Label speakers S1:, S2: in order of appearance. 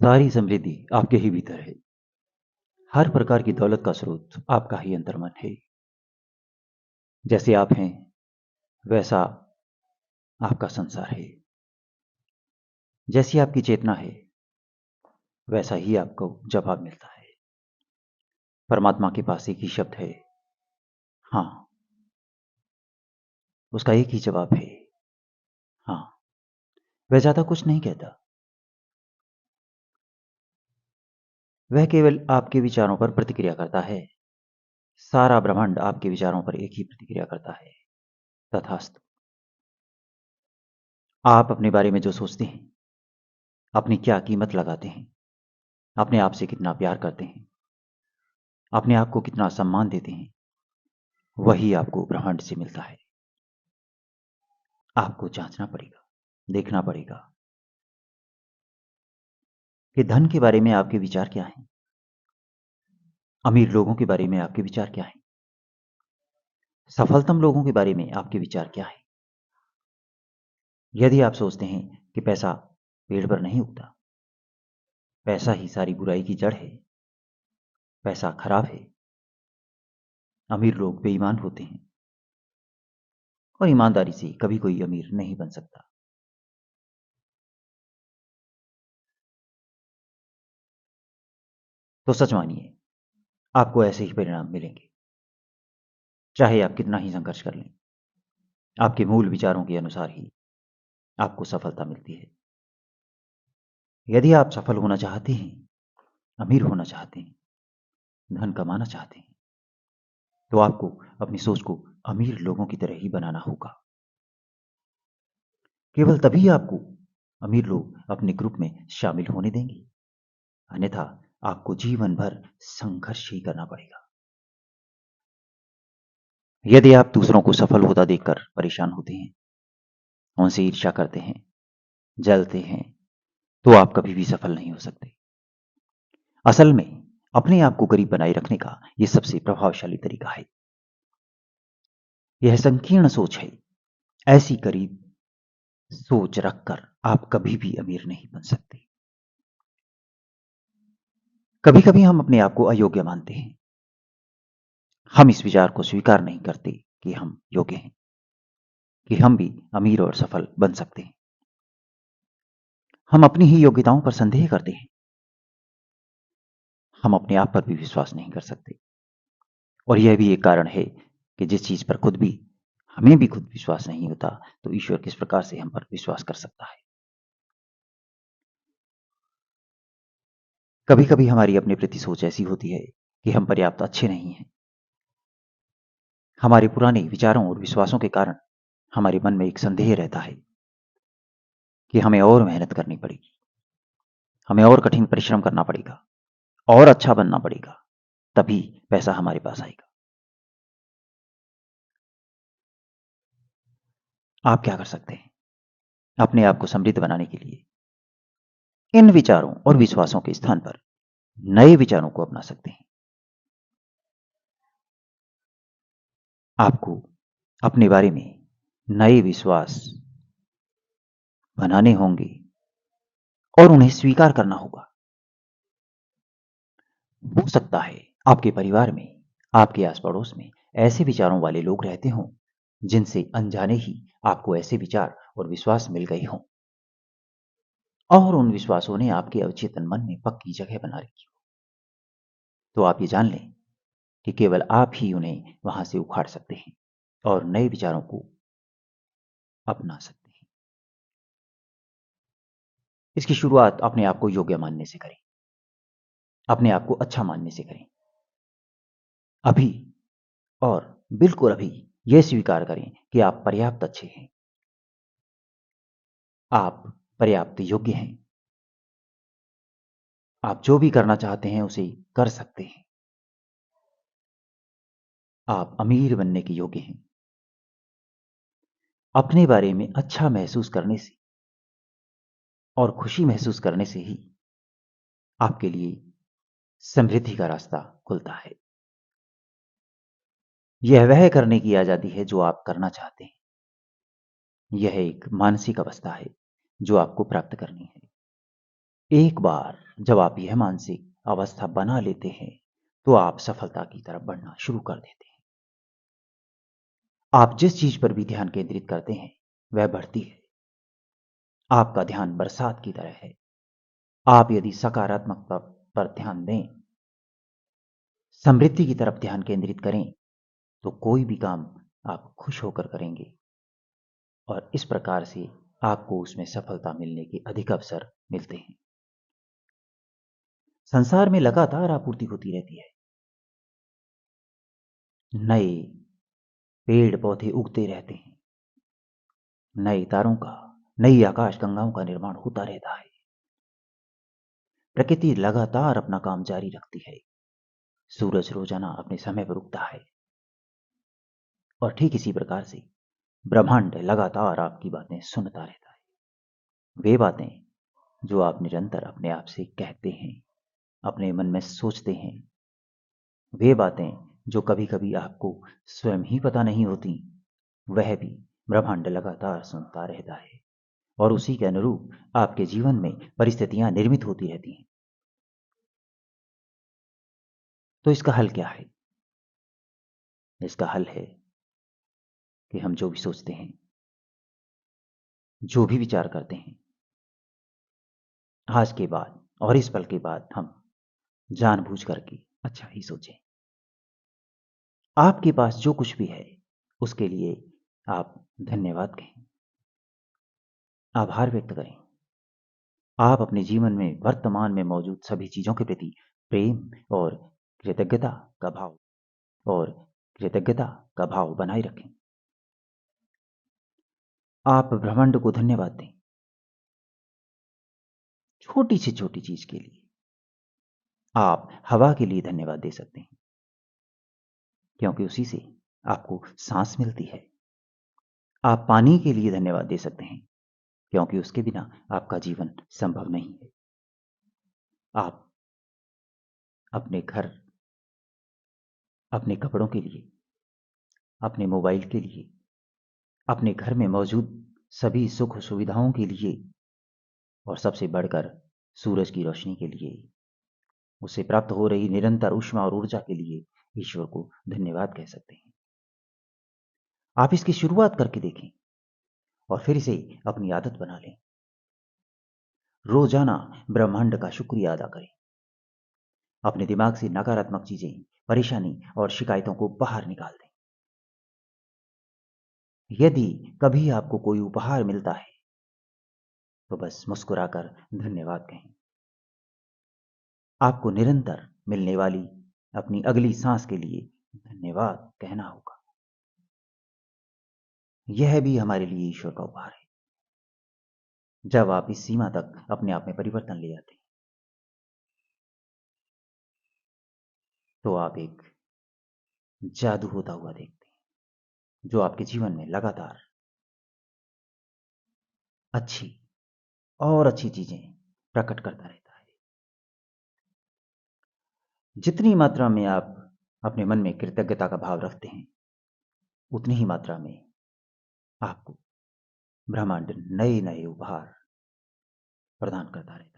S1: सारी समृद्धि आपके ही भीतर है। हर प्रकार की दौलत का स्रोत आपका ही अंतर्मन है। जैसे आप हैं वैसा आपका संसार है। जैसी आपकी चेतना है वैसा ही आपको जवाब मिलता है। परमात्मा के पास एक ही शब्द है, हाँ। उसका एक ही जवाब है, हाँ। वह ज्यादा कुछ नहीं कहता। वह केवल आपके विचारों पर प्रतिक्रिया करता है। सारा ब्रह्मांड आपके विचारों पर एक ही प्रतिक्रिया करता है, तथास्तु। आप अपने बारे में जो सोचते हैं, अपनी क्या कीमत लगाते हैं, अपने आप से कितना प्यार करते हैं, अपने आप को कितना सम्मान देते हैं, वही आपको ब्रह्मांड से मिलता है। आपको जांचना पड़ेगा, देखना पड़ेगा कि धन के बारे में आपके विचार क्या हैं, अमीर लोगों के बारे में आपके विचार क्या हैं, सफलतम लोगों के बारे में आपके विचार क्या हैं। यदि आप सोचते हैं कि पैसा पेड़ पर नहीं उगता, पैसा ही सारी बुराई की जड़ है, पैसा खराब है, अमीर लोग बेईमान होते हैं और ईमानदारी से कभी कोई अमीर नहीं बन सकता, तो सच मानिए आपको ऐसे ही परिणाम मिलेंगे। चाहे आप कितना ही संघर्ष कर लें, आपके मूल विचारों के अनुसार ही आपको सफलता मिलती है। यदि आप सफल होना चाहते हैं, अमीर होना चाहते हैं, धन कमाना चाहते हैं, तो आपको अपनी सोच को अमीर लोगों की तरह ही बनाना होगा। केवल तभी आपको अमीर लोग अपने ग्रुप में शामिल होने देंगे, अन्यथा आपको जीवन भर संघर्ष ही करना पड़ेगा। यदि आप दूसरों को सफल होता देखकर परेशान होते हैं, उनसे ईर्ष्या करते हैं, जलते हैं, तो आप कभी भी सफल नहीं हो सकते। असल में अपने आप को करीब बनाए रखने का यह सबसे प्रभावशाली तरीका है। यह संकीर्ण सोच है। ऐसी करीब सोच रखकर आप कभी भी अमीर नहीं बन सकते। कभी कभी हम अपने आप को अयोग्य मानते हैं। हम इस विचार को स्वीकार नहीं करते कि हम योग्य हैं, कि हम भी अमीर और सफल बन सकते हैं। हम अपनी ही योग्यताओं पर संदेह करते हैं। हम अपने आप पर भी विश्वास नहीं कर सकते। और यह भी एक कारण है कि जिस चीज पर खुद भी हमें भी खुद विश्वास नहीं होता, तो ईश्वर किस प्रकार से हम पर विश्वास कर सकता है। कभी कभी हमारी अपने प्रति सोच ऐसी होती है कि हम पर्याप्त अच्छे नहीं हैं। हमारे पुराने विचारों और विश्वासों के कारण हमारे मन में एक संदेह रहता है कि हमें और मेहनत करनी पड़ेगी, हमें और कठिन परिश्रम करना पड़ेगा, और अच्छा बनना पड़ेगा, तभी पैसा हमारे पास आएगा। आप क्या कर सकते हैं अपने आप को समृद्ध बनाने के लिए? इन विचारों और विश्वासों के स्थान पर नए विचारों को अपना सकते हैं। आपको अपने बारे में नए विश्वास बनाने होंगे और उन्हें स्वीकार करना होगा। हो सकता है आपके परिवार में, आपके आस पड़ोस में ऐसे विचारों वाले लोग रहते हों जिनसे अनजाने ही आपको ऐसे विचार और विश्वास मिल गए हों, और उन विश्वासों ने आपके अवचेतन मन में पक्की जगह बना रखी हो। तो आप ये जान लें कि केवल आप ही उन्हें वहां से उखाड़ सकते हैं और नए विचारों को अपना सकते हैं। इसकी शुरुआत अपने आप को योग्य मानने से करें, अपने आप को अच्छा मानने से करें। अभी और बिल्कुल अभी यह स्वीकार करें कि आप पर्याप्त अच्छे हैं, आप पर्याप्त योग्य हैं, आप जो भी करना चाहते हैं उसे कर सकते हैं। आप अमीर बनने के योग्य हैं। अपने बारे में अच्छा महसूस करने से और खुशी महसूस करने से ही आपके लिए समृद्धि का रास्ता खुलता है। यह वह करने की आजादी है जो आप करना चाहते हैं। यह एक मानसिक अवस्था है जो आपको प्राप्त करनी है। एक बार जब आप यह मानसिक अवस्था बना लेते हैं, तो आप सफलता की तरफ बढ़ना शुरू कर देते हैं। आप जिस चीज पर भी ध्यान केंद्रित करते हैं, वह बढ़ती है। आपका ध्यान बरसात की तरह है। आप यदि सकारात्मकता पर ध्यान दें, समृद्धि की तरफ ध्यान केंद्रित करें, तो कोई भी काम आप खुश होकर करेंगे और इस प्रकार से आपको उसमें सफलता मिलने के अधिक अवसर मिलते हैं। संसार में लगातार आपूर्ति होती रहती है। नए पेड़ पौधे उगते रहते हैं। नए तारों का, नई आकाश गंगाओं का निर्माण होता रहता है। प्रकृति लगातार अपना काम जारी रखती है। सूरज रोजाना अपने समय पर उगता है और ठीक इसी प्रकार से ब्रह्मांड लगातार आपकी बातें सुनता रहता है। वे बातें जो आप निरंतर अपने आप से कहते हैं, अपने मन में सोचते हैं, वे बातें जो कभी कभी आपको स्वयं ही पता नहीं होती, वह भी ब्रह्मांड लगातार सुनता रहता है और उसी के अनुरूप आपके जीवन में परिस्थितियां निर्मित होती रहती हैं। तो इसका हल क्या है? इसका हल है कि हम जो भी सोचते हैं, जो भी विचार करते हैं, आज के बाद और इस पल के बाद हम जानबूझ करके अच्छा ही सोचें। आपके पास जो कुछ भी है, उसके लिए आप धन्यवाद कहें, आभार व्यक्त करें। आप अपने जीवन में वर्तमान में मौजूद सभी चीजों के प्रति प्रेम और कृतज्ञता का भाव और कृतज्ञता का भाव बनाए रखें। आप ब्रह्मांड को धन्यवाद दें, छोटी से छोटी चीज के लिए। आप हवा के लिए धन्यवाद दे सकते हैं, क्योंकि उसी से आपको सांस मिलती है। आप पानी के लिए धन्यवाद दे सकते हैं, क्योंकि उसके बिना आपका जीवन संभव नहीं है। आप अपने घर, अपने कपड़ों के लिए, अपने मोबाइल के लिए, अपने घर में मौजूद सभी सुख सुविधाओं के लिए और सबसे बढ़कर सूरज की रोशनी के लिए, उससे प्राप्त हो रही निरंतर ऊष्मा और ऊर्जा के लिए ईश्वर को धन्यवाद कह सकते हैं। आप इसकी शुरुआत करके देखें और फिर इसे अपनी आदत बना लें। रोजाना ब्रह्मांड का शुक्रिया अदा करें। अपने दिमाग से नकारात्मक चीजें, परेशानी और शिकायतों को बाहर निकाल दें। यदि कभी आपको कोई उपहार मिलता है, तो बस मुस्कुराकर धन्यवाद कहें। आपको निरंतर मिलने वाली अपनी अगली सांस के लिए धन्यवाद कहना होगा। यह भी हमारे लिए ईश्वर का उपहार है। जब आप इस सीमा तक अपने आप में परिवर्तन ले आते हैं, तो आप एक जादू होता हुआ देखते हैं, जो आपके जीवन में लगातार अच्छी और अच्छी चीजें प्रकट करता रहता है। जितनी मात्रा में आप अपने मन में कृतज्ञता का भाव रखते हैं, उतनी ही मात्रा में आपको ब्रह्मांड नए नए उपहार प्रदान करता रहता है।